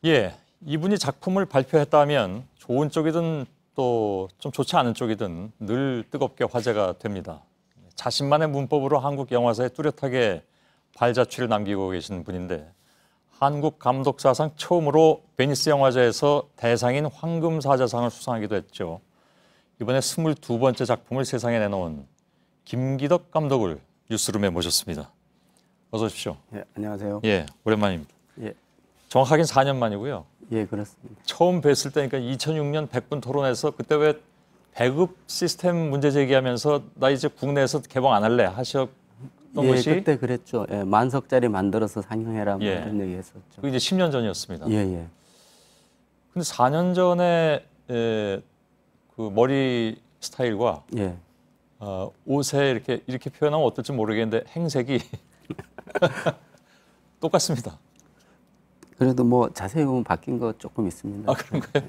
예, 이분이 작품을 발표했다면 좋은 쪽이든 또 좀 좋지 않은 쪽이든 늘 뜨겁게 화제가 됩니다. 자신만의 문법으로 한국 영화사에 뚜렷하게 발자취를 남기고 계신 분인데 한국 감독 사상 처음으로 베니스 영화제에서 대상인 황금사자상을 수상하기도 했죠. 이번에 22번째 작품을 세상에 내놓은 김기덕 감독을 뉴스룸에 모셨습니다. 어서 오십시오. 예, 안녕하세요. 예, 오랜만입니다. 예, 정확하긴 4년 만이고요. 예, 그렇습니다. 처음 뵀을 때니까 2006년 100분 토론에서 그때 왜 배급 시스템 문제 제기하면서 나 이제 국내에서 개봉 안 할래 하셨던 예, 것이 그때 그랬죠. 예, 만석짜리 만들어서 상영해라 뭐 예. 이런 얘기 했었죠. 그게 이제 10년 전이었습니다. 예, 예. 근데 4년 전에 그 머리 스타일과 예. 옷에 이렇게 표현하면 어떨지 모르겠는데 행색이 똑같습니다. 그래도 뭐 자세히 보면 바뀐 거 조금 있습니다. 아, 그런가요?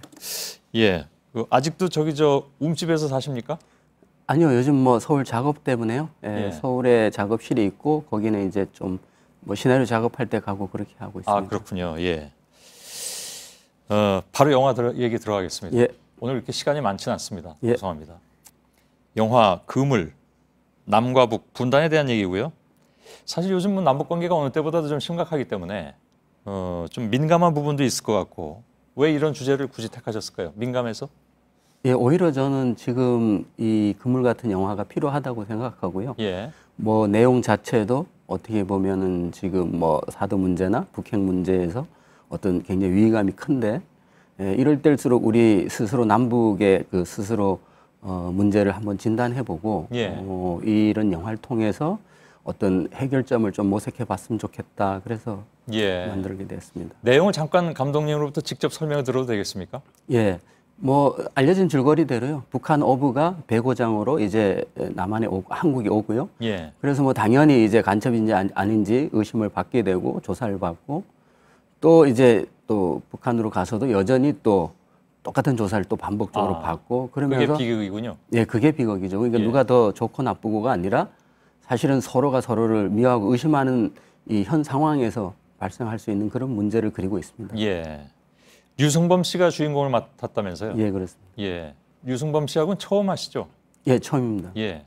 예. 아직도 저기 움집에서 사십니까? 아니요, 요즘 뭐 서울 작업 때문에요. 예, 예. 서울에 작업실이 있고 거기는 이제 좀 뭐 시나리오 작업할 때 가고 그렇게 하고 있습니다. 아, 그렇군요. 예. 바로 영화 얘기 들어가겠습니다. 예. 오늘 이렇게 시간이 많지는 않습니다. 예. 죄송합니다. 영화 그물, 남과 북 분단에 대한 얘기고요. 사실 요즘 뭐 남북 관계가 어느 때보다도 좀 심각하기 때문에 좀 민감한 부분도 있을 것 같고 왜 이런 주제를 굳이 택하셨을까요? 민감해서? 예, 오히려 저는 지금 이 그물 같은 영화가 필요하다고 생각하고요. 예. 뭐 내용 자체도 어떻게 보면은 지금 뭐 사드 문제나 북핵 문제에서 어떤 굉장히 위기감이 큰데 이럴 때일수록 우리 스스로 남북의 그 스스로 문제를 한번 진단해보고 예. 이런 영화를 통해서 어떤 해결점을 좀 모색해봤으면 좋겠다. 그래서 예. 만들게 됐습니다. 내용을 잠깐 감독님으로부터 직접 설명을 들어도 되겠습니까? 예. 뭐 알려진 줄거리대로요. 북한 어부가 배고장으로 이제 남한에 오고 한국에 오고요. 예. 그래서 뭐 당연히 이제 간첩인지 아닌지 의심을 받게 되고 조사를 받고 또 이제 또 북한으로 가서도 여전히 또 똑같은 조사를 또 반복적으로 받고 그러면서 그게 비극이군요. 예, 그게 비극이죠. 그러니까 예. 누가 더 좋고 나쁘고가 아니라 사실은 서로가 서로를 미워하고 의심하는 이 현 상황에서 발생할 수 있는 그런 문제를 그리고 있습니다. 예. 류승범 씨가 주인공을 맡았다면서요? 예, 그렇습니다. 예. 류승범 씨하고는 처음 하시죠? 예, 처음입니다. 예.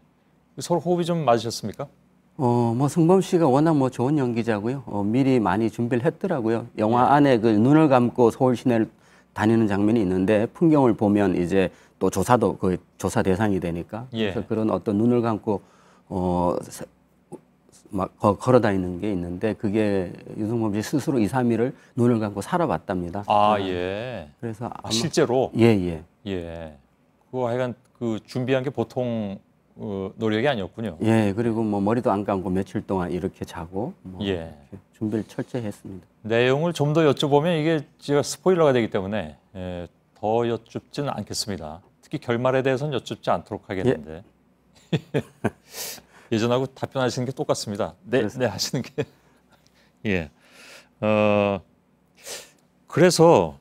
서로 호흡이 좀 맞으셨습니까? 뭐 승범 씨가 워낙 뭐 좋은 연기자고요. 미리 많이 준비를 했더라고요. 영화 안에 그 눈을 감고 서울 시내를 다니는 장면이 있는데 풍경을 보면 이제 또 조사도 그 조사 대상이 되니까 예. 그래서 그런 어떤 눈을 감고 막 걸어 다니는 게 있는데 그게 유승범 씨 스스로 2, 3일을 눈을 감고 살아봤답니다. 아, 예. 그래서 실제로? 예, 예. 예. 그거 하여간 그 준비한 게 보통 노력이 아니었군요. 예, 그리고 뭐 머리도 안 감고 며칠 동안 이렇게 자고 뭐 예. 이렇게 준비를 철저히 했습니다. 내용을 좀 더 여쭤보면 이게 제가 스포일러가 되기 때문에 더 여쭙지는 않겠습니다. 특히 결말에 대해서는 여쭙지 않도록 하겠는데. 예전하고 답변하시는 게 똑같습니다. 네, 네 하시는 게. 예. 그래서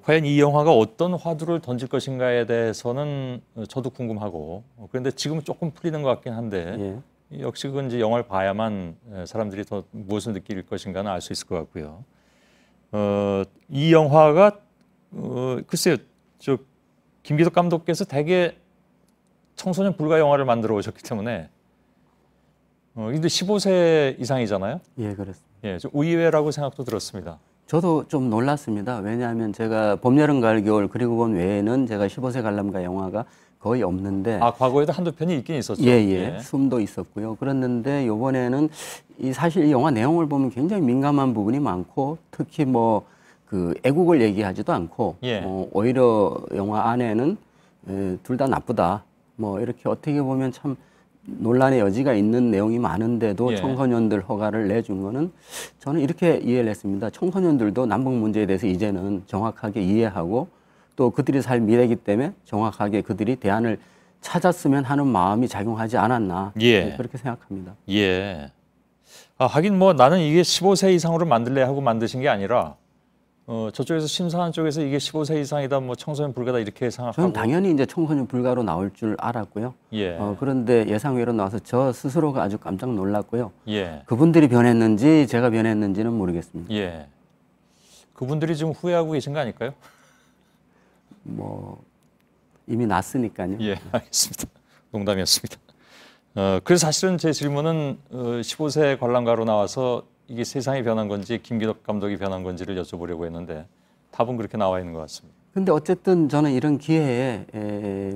과연 이 영화가 어떤 화두를 던질 것인가에 대해서는 저도 궁금하고 그런데 지금은 조금 풀리는 것 같긴 한데 역시 그건 이제 영화를 봐야만 사람들이 더 무엇을 느낄 것인가는 알 수 있을 것 같고요. 이 영화가 글쎄요, 저 김기덕 감독께서 되게 청소년 불가 영화를 만들어 오셨기 때문에 근데 15세 이상이잖아요. 예, 그렇습니다. 예, 좀 의외라고 생각도 들었습니다. 저도 좀 놀랐습니다. 왜냐하면 제가 봄, 여름, 가을, 겨울 그리고 본 외에는 제가 15세 관람가 영화가 거의 없는데 과거에도 한두 편이 있긴 있었죠. 예. 숨도 있었고요. 그랬는데 이번에는 사실 이 영화 내용을 보면 굉장히 민감한 부분이 많고 특히 뭐 그 애국을 얘기하지도 않고 오히려 영화 안에는 둘 다 나쁘다. 뭐 이렇게 어떻게 보면 참 논란의 여지가 있는 내용이 많은데도 청소년들 허가를 내준 거는 저는 이렇게 이해를 했습니다. 청소년들도 남북 문제에 대해서 이제는 정확하게 이해하고 또 그들이 살 미래이기 때문에 정확하게 그들이 대안을 찾았으면 하는 마음이 작용하지 않았나 그렇게 생각합니다. 예. 하긴 뭐 나는 이게 15세 이상으로 만들래 하고 만드신 게 아니라 저쪽에서 심사한 쪽에서 이게 15세 이상이다, 뭐 청소년 불가다 이렇게 생각하고. 저는 당연히 이제 청소년 불가로 나올 줄 알았고요. 그런데 예상외로 나와서 저 스스로가 아주 깜짝 놀랐고요. 그분들이 변했는지 제가 변했는지는 모르겠습니다. 그분들이 지금 후회하고 계신 거 아닐까요? 뭐 이미 났으니까요. 예, 알겠습니다. 농담이었습니다. 그래서 사실은 제 질문은 15세 관람가로 나와서 이게 세상이 변한 건지 김기덕 감독이 변한 건지를 여쭤보려고 했는데 답은 그렇게 나와 있는 것 같습니다. 근데 어쨌든 저는 이런 기회에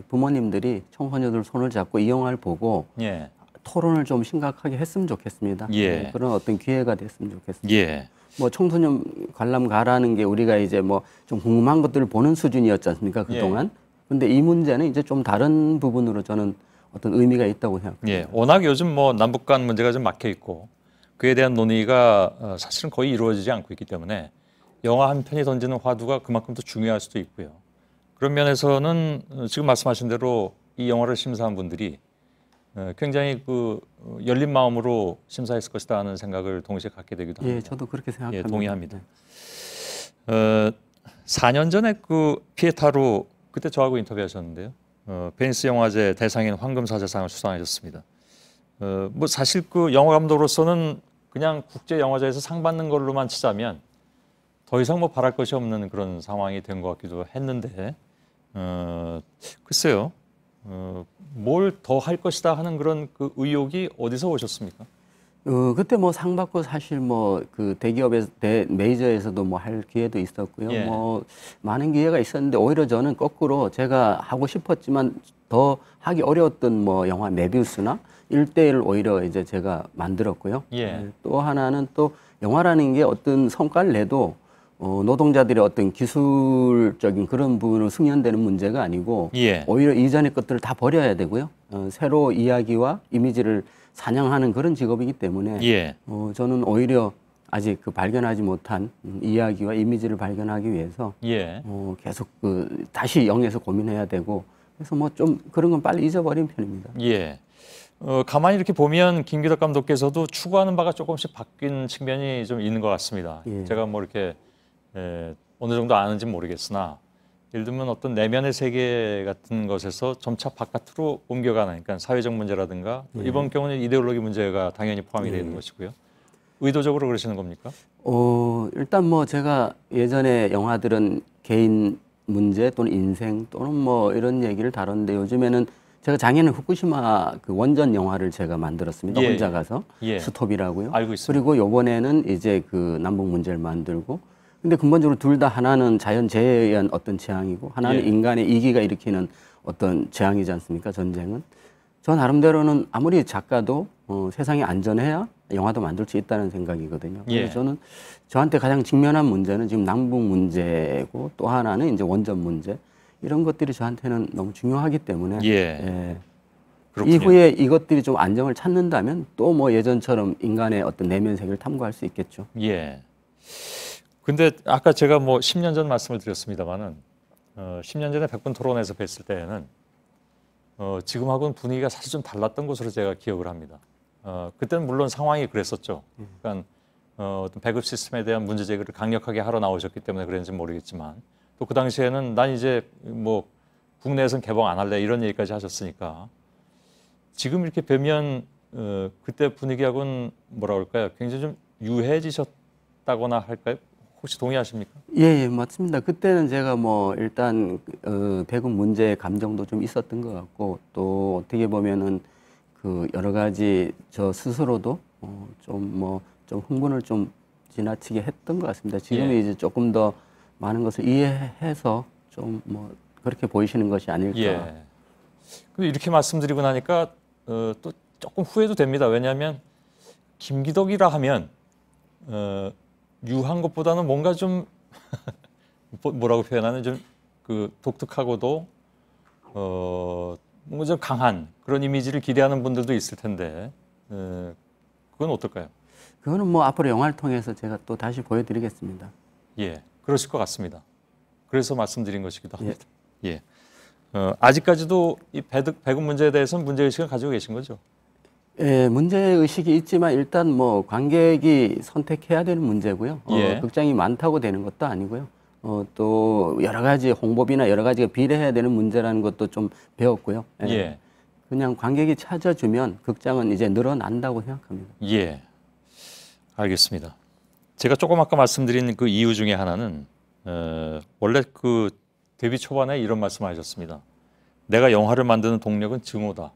부모님들이 청소년들 손을 잡고 이 영화를 보고 예. 토론을 좀 심각하게 했으면 좋겠습니다. 예. 그런 어떤 기회가 됐으면 좋겠습니다. 예. 뭐 청소년 관람가라는 게 우리가 이제 뭐 좀 궁금한 것들을 보는 수준이었지 않습니까? 그동안. 예. 근데 이 문제는 이제 좀 다른 부분으로 저는 어떤 의미가 있다고 생각합니다. 예. 워낙 요즘 뭐 남북 간 문제가 좀 막혀 있고 그에 대한 논의가 사실은 거의 이루어지지 않고 있기 때문에 영화 한 편이 던지는 화두가 그만큼 더 중요할 수도 있고요. 그런 면에서는 지금 말씀하신 대로 이 영화를 심사한 분들이 굉장히 그 열린 마음으로 심사했을 것이다 하는 생각을 동시에 갖게 되기도 합니다. 예, 저도 그렇게 생각합니다. 예, 동의합니다. 4년 전에 그 피에타로 그때 저하고 인터뷰하셨는데요. 베니스 영화제 대상인 황금사자상을 수상하셨습니다. 뭐 사실 그 영화 감독으로서는 그냥 국제 영화제에서 상 받는 걸로만 치자면 더 이상 뭐 바랄 것이 없는 그런 상황이 된 것 같기도 했는데 글쎄요. 뭘 더 할 것이다 하는 그런 그 의욕이 어디서 오셨습니까? 그때 뭐 상 받고 사실 뭐 그 대기업에서 메이저에서도 뭐 할 기회도 있었고요. 예. 뭐 많은 기회가 있었는데 오히려 저는 거꾸로 제가 하고 싶었지만 더 하기 어려웠던 뭐 영화 메비우스나 1대1을 오히려 이제 제가 만들었고요. 예. 또 하나는 또 영화라는 게 어떤 성과를 내도 노동자들의 어떤 기술적인 그런 부분으로 승연되는 문제가 아니고 예. 오히려 이전의 것들을 다 버려야 되고요. 새로 이야기와 이미지를 사냥하는 그런 직업이기 때문에 예. 저는 오히려 아직 그 발견하지 못한 이야기와 이미지를 발견하기 위해서 예. 계속 그 다시 영에서 고민해야 되고 그래서 뭐 좀 그런 건 빨리 잊어버린 편입니다. 예. 가만히 이렇게 보면 김기덕 감독께서도 추구하는 바가 조금씩 바뀐 측면이 좀 있는 것 같습니다. 예. 제가 뭐 이렇게 어느 정도 아는지는 모르겠으나 예를 들면 어떤 내면의 세계 같은 것에서 점차 바깥으로 옮겨가는 그러니까 사회적 문제라든가 이번 경우는 이데올로기 문제가 당연히 포함이 되어 있는 것이고요. 의도적으로 그러시는 겁니까? 일단 뭐 제가 예전에 영화들은 개인 문제 또는 인생 또는 뭐 이런 얘기를 다뤘는데 요즘에는 제가 작년에 후쿠시마 그 원전 영화를 제가 만들었습니다. 예. 혼자 가서 예. 스톱이라고요. 알고 있습니다. 그리고 요번에는 이제 그 남북 문제를 만들고 근데 근본적으로 둘 다 하나는 자연재해에 의한 어떤 재앙이고 하나는 예. 인간의 이기가 일으키는 어떤 재앙이지 않습니까? 전쟁은. 저 나름대로는 아무리 작가도 세상이 안전해야 영화도 만들 수 있다는 생각이거든요. 그래서 예. 저는 저한테 가장 직면한 문제는 지금 남북 문제고 또 하나는 이제 원전 문제. 이런 것들이 저한테는 너무 중요하기 때문에 예. 그렇군요. 이후에 이것들이 좀 안정을 찾는다면 또 뭐 예전처럼 인간의 어떤 내면 세계를 탐구할 수 있겠죠. 예. 근데 아까 제가 뭐 10년 전 말씀을 드렸습니다만은 10년 전에 백분 토론에서 뵀을 때에는 지금하고는 분위기가 사실 좀 달랐던 것으로 제가 기억을 합니다. 그때는 물론 상황이 그랬었죠. 그러니까 어떤 배급 시스템에 대한 문제 제기를 강력하게 하러 나오셨기 때문에 그랬는지 모르겠지만 또 그 당시에는 난 이제 뭐 국내에선 개봉 안 할래 이런 얘기까지 하셨으니까 지금 이렇게 뵈면 그때 분위기하고는 뭐라 그럴까요? 굉장히 좀 유해지셨다거나 할까요? 혹시 동의하십니까? 예, 맞습니다. 그때는 제가 뭐 일단 배급 문제의 감정도 좀 있었던 것 같고 또 어떻게 보면은 그 여러 가지 저 스스로도 좀 흥분을 좀 지나치게 했던 것 같습니다. 지금은 예. 이제 조금 더 많은 것을 이해해서 좀 뭐 그렇게 보이시는 것이 아닐까. 예. 근데 이렇게 말씀드리고 나니까 또 조금 후회도 됩니다. 왜냐하면 김기덕이라 하면 유한 것보다는 뭔가 좀 뭐라고 표현하는 좀 그 독특하고도 뭔가 좀 강한 그런 이미지를 기대하는 분들도 있을 텐데 그건 어떨까요? 그거는 뭐 앞으로 영화를 통해서 제가 또 다시 보여드리겠습니다. 예, 그러실 것 같습니다. 그래서 말씀드린 것이기도 합니다. 예. 아직까지도 이 배급 문제에 대해서는 문제의식을 가지고 계신 거죠? 예, 문제의식이 있지만 일단 뭐 관객이 선택해야 되는 문제고요. 예. 극장이 많다고 되는 것도 아니고요. 또 여러 가지 홍보비나 여러 가지가 비례해야 되는 문제라는 것도 좀 배웠고요. 예. 그냥 관객이 찾아주면 극장은 이제 늘어난다고 생각합니다. 예. 알겠습니다. 제가 조금 아까 말씀드린 그 이유 중에 하나는 원래 그 데뷔 초반에 이런 말씀하셨습니다. 내가 영화를 만드는 동력은 증오다.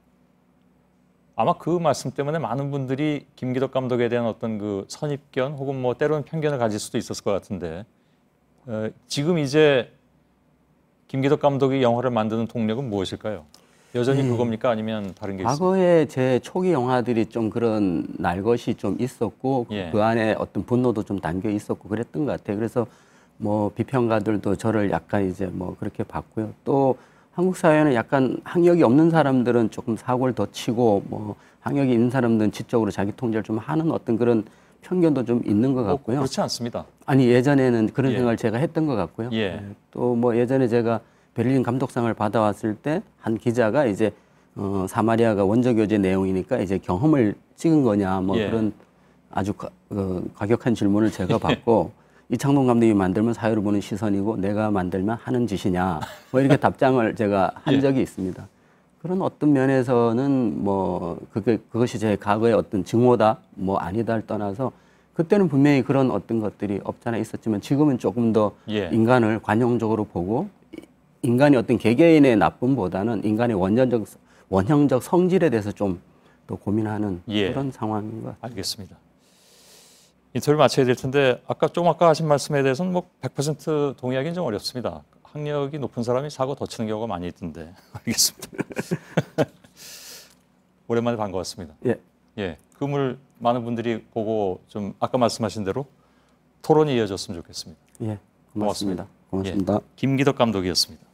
아마 그 말씀 때문에 많은 분들이 김기덕 감독에 대한 어떤 그 선입견 혹은 뭐 때로는 편견을 가질 수도 있었을 것 같은데 지금 이제 김기덕 감독이 영화를 만드는 동력은 무엇일까요? 여전히 그겁니까? 아니면 다른 게 있습니까? 과거에 제 초기 영화들이 좀 그런 날것이 좀 있었고 그 안에 어떤 분노도 좀 담겨 있었고 그랬던 것 같아요. 그래서 뭐 비평가들도 저를 약간 이제 뭐 그렇게 봤고요. 또 한국 사회는 약간 학력이 없는 사람들은 조금 사고를 더 치고 뭐 학력이 있는 사람들은 지적으로 자기 통제를 좀 하는 어떤 그런 편견도 좀 있는 것 같고요. 그렇지 않습니다. 아니 예전에는 그런 생각을 제가 했던 것 같고요. 또 뭐 예전에 제가 베를린 감독상을 받아왔을 때 한 기자가 이제 사마리아가 원조 교제 내용이니까 이제 경험을 찍은 거냐 뭐 그런 아주 과격한 질문을 제가 받고 이창동 감독이 만들면 사회를 보는 시선이고 내가 만들면 하는 짓이냐 뭐 이렇게 답장을 제가 한 적이 있습니다. 그런 어떤 면에서는 뭐 그것이 제 과거의 어떤 증오다 뭐 아니다를 떠나서 그때는 분명히 그런 어떤 것들이 없잖아 있었지만 지금은 조금 더 인간을 관용적으로 보고 인간이 어떤 개개인의 나쁨보다는 인간의 원형적 성질에 대해서 좀 더 고민하는 그런 상황인 것 같아요. 알겠습니다. 인터뷰를 마쳐야 될 텐데 아까 하신 말씀에 대해서는 뭐 100% 동의하기는 좀 어렵습니다. 학력이 높은 사람이 사고 더 치는 경우가 많이 있던데. 알겠습니다. 오랜만에 반가웠습니다. 그물 많은 분들이 보고 좀 아까 말씀하신 대로 토론이 이어졌으면 좋겠습니다. 고맙습니다. 고맙습니다. 김기덕 감독이었습니다.